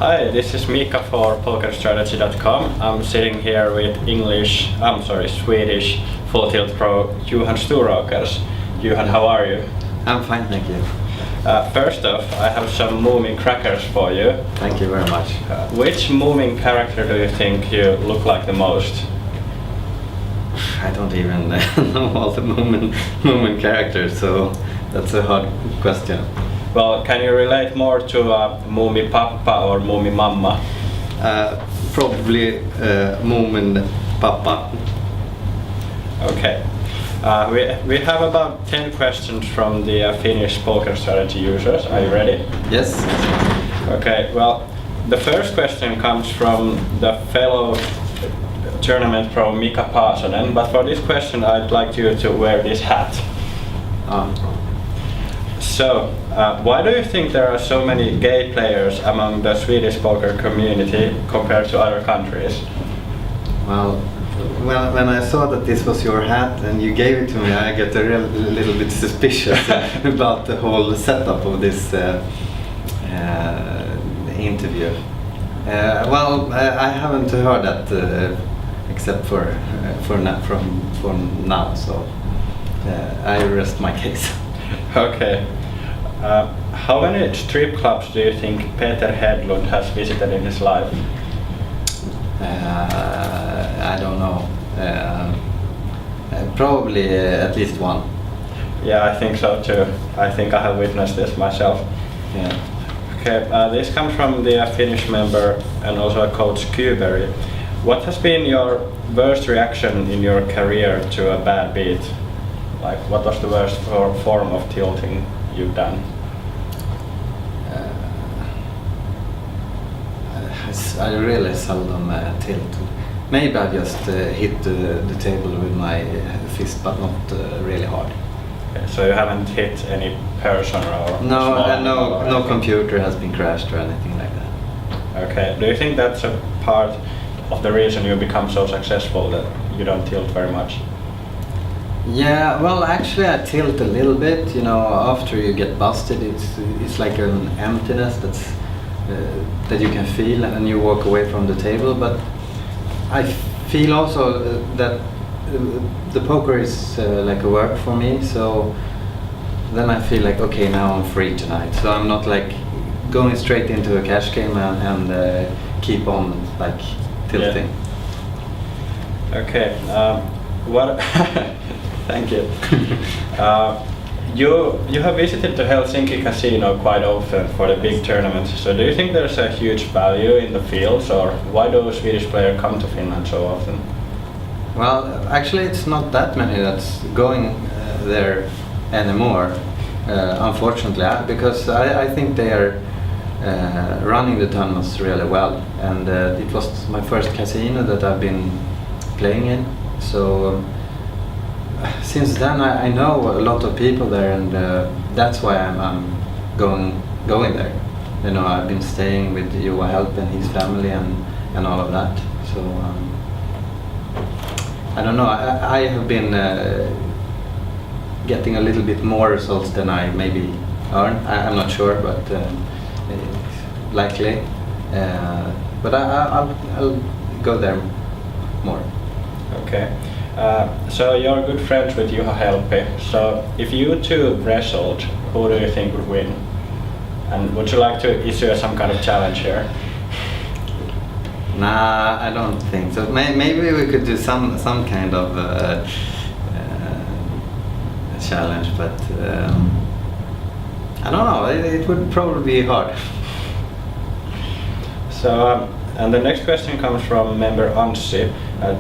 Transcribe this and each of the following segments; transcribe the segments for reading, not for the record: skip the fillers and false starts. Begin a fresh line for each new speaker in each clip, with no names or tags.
Hi, this is Miikka for PokerStrategy.com. I'm sitting here with Swedish Full Tilt Pro Johan Storåkers. Johan, how are you?
I'm fine, thank you.
First off, I have some moving crackers for you.
Thank you very much.
Which moving character do you think you look like the most?
I don't even know all the moving characters, so that's a hard question.
Well, can you relate more to Moomi Pappa or Moomi Mamma?
Probably Moomin Papa.
Okay. We have about 10 questions from the Finnish poker strategy users. Are you ready?
Yes.
Okay, well, the first question comes from the fellow tournament pro Miikka Anttonen, but for this question I'd like you to wear this hat. So, why do you think there are so many gay players among the Swedish poker community compared to other countries?
Well, when I saw that this was your hat and you gave it to me, I get a little bit suspicious about the whole setup of this interview. I haven't heard that except for now, so I rest my case.
Okay. How many strip clubs do you think Peter Hedlund has visited in his life?
I don't know. Probably at least one.
Yeah, I think so too. I think I have witnessed this myself.
Yeah.
Okay, this comes from the Finnish member and also a coach Kuberry. What has been your worst reaction in your career to a bad beat? Like, what was the worst form of tilting you've done?
I really seldom tilt. Maybe I just hit the table with my fist, but not really hard.
Okay, so you haven't hit any person or
no computer has been crashed or anything like that.
Okay, do you think that's a part of the reason you become so successful, that you don't tilt very much?
Yeah, well, actually I tilt a little bit. You know, after you get busted, it's like an emptiness that you can feel, and you walk away from the table. But I feel also that the poker is like a work for me. So then I feel like, okay, now I'm free tonight. So I'm not like going straight into a cash game and keep on like tilting.
Yeah. Okay. What? Thank you. You have visited the Helsinki casino quite often for the big tournaments. So do you think there's a huge value in the fields, or why do Swedish players come to Finland so often?
Well, actually, it's not that many that's going there anymore, unfortunately, because I think they are running the tournaments really well, and it was my first casino that I've been playing in. So since then I know a lot of people there, and that's why I'm going there. You know, I've been staying with Johan Help and his family and all of that. So I don't know. I have been getting a little bit more results than I maybe earn. I'm not sure, but likely. But I'll go there more.
Okay. So you're good friends with Juha Helppi. So if you two wrestled, who do you think would win? And would you like to issue some kind of challenge here?
Nah, I don't think so. Maybe we could do some kind of challenge, but I don't know. It would probably be hard.
So, and the next question comes from member Anssi.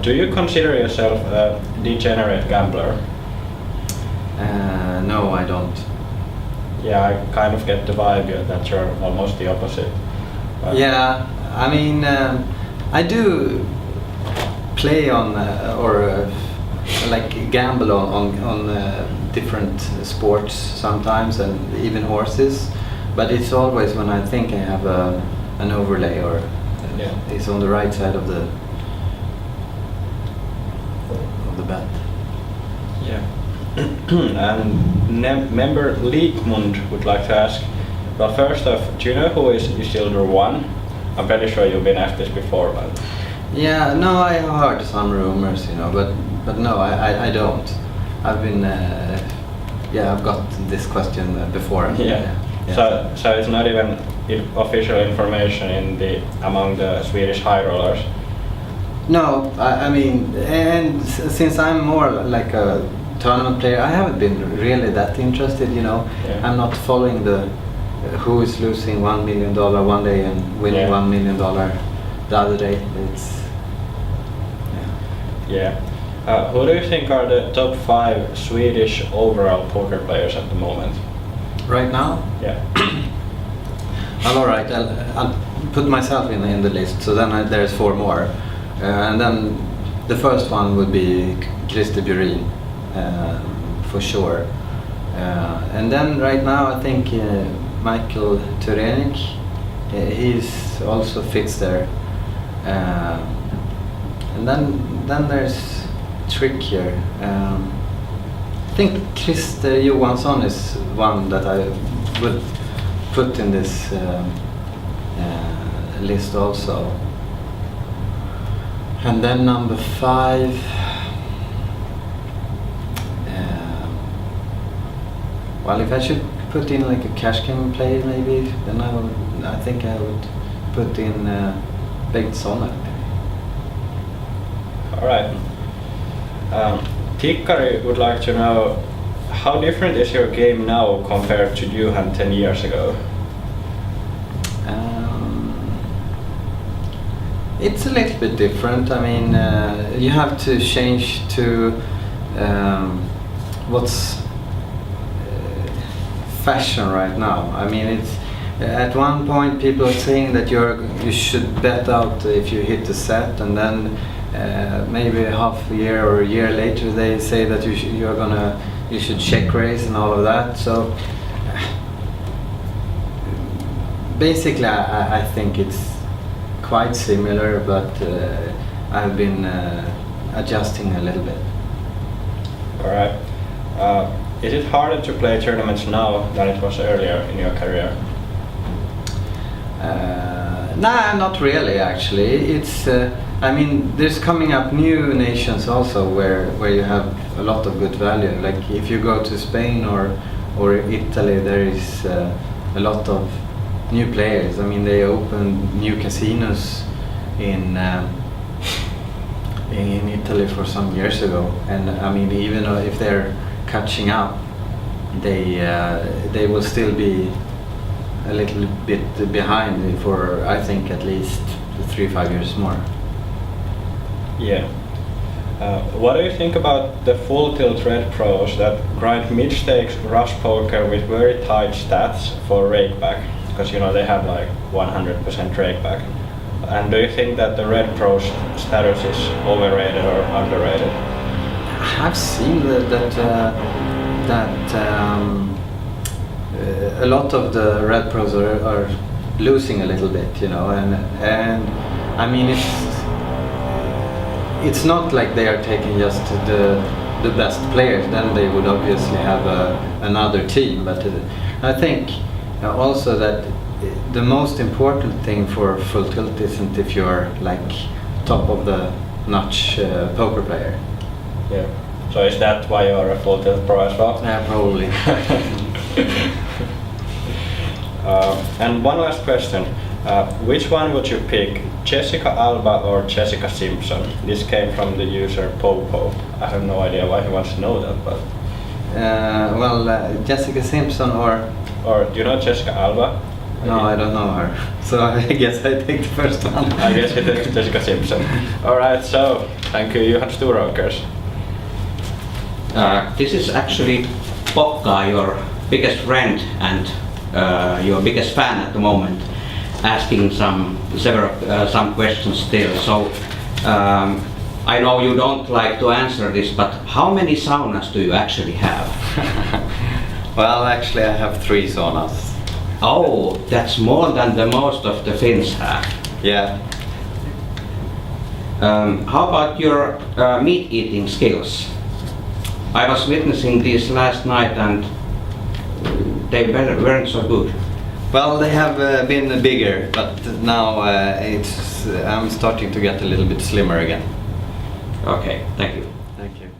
Do you consider yourself a degenerate gambler?
No, I don't.
Yeah, I kind of get the vibe that you're almost the opposite.
Yeah, I mean, I do play on like gamble on different sports sometimes, and even horses. But it's always when I think I have an overlay or it's on the right side of the bet.
Yeah. And member Leekmund would like to ask, well, first off, do you know who is Isildur 1? I'm pretty sure you've been asked this before, but...
Yeah, no, I have heard some rumors, you know, but no, I don't. I've been, I've got this question before.
Yeah. So it's not even official information among the Swedish high rollers?
No, I mean, and since I'm more like a tournament player, I haven't been really that interested, you know.
Yeah.
I'm not following who is losing $1 million one day and winning $1 million the other day. It's
who do you think are the top 5 Swedish overall poker players at the moment?
Right now?
Yeah.
Well, all right, I'll put myself in the list, so then there's 4 more. And then the first one would be Christer Bjurin, for sure. And then right now I think Michael Turenik, he's also fits there. And then there's trickier. I think Christer Johansson is one that I would put in this list also. And then number 5, well, if I should put in like a cash game player maybe, then I think I would put in Bengt Sonner.
Alright. Tikkari would like to know, how different is your game now compared to Johan 10 years ago?
It's a little bit different. I mean, you have to change to what's fashion right now. I mean, it's at one point people are saying that you should bet out if you hit the set, and then maybe half a year or a year later they say that you should check raise and all of that. So basically, I think it's quite similar, but I've been adjusting a little bit.
Alright. Is it harder to play tournaments now than it was earlier in your career?
Nah, not really actually. It's I mean, there's coming up new nations also where you have a lot of good value. Like if you go to Spain or Italy, there is a lot of new players. I mean, they opened new casinos in Italy for some years ago, and I mean, even if they're catching up, they will still be a little bit behind for, I think, at least 3-5 years more.
Yeah. What do you think about the full tilt red pros that grind mid-stakes rush poker with very tight stats for rakeback? Because they have like 100% rakeback. And do you think that the red pros status is overrated or underrated?
I've seen that a lot of the red pros are losing a little bit, and I mean it's not like they are taking just the best players. Then they would obviously have another team, but I think also that the most important thing for full tilt isn't if you're like top of the notch poker player.
Yeah. So is that why you're a full tilt pro as well?
Yeah, probably.
And one last question. Which one would you pick, Jessica Alba or Jessica Simpson? This came from the user Popo. I have no idea why he wants to know that, but...
Jessica Simpson or...
Or do you know Jessica Alba?
No, I don't know her. So I guess I take the first one.
I guess it is Jessica Simpson. Alright, so thank you, Johan Storåkers.
This is actually Pokka, your biggest friend and your biggest fan at the moment, asking some questions still. So I know you don't like to answer this, but how many saunas do you actually have?
Well, actually I have 3 saunas.
Oh, that's more than the most of the Finns have.
Yeah.
How about your meat eating skills? I was witnessing these last night and they weren't so good.
Well, they have been bigger, but now I'm starting to get a little bit slimmer again.
Okay, thank you.
Thank you.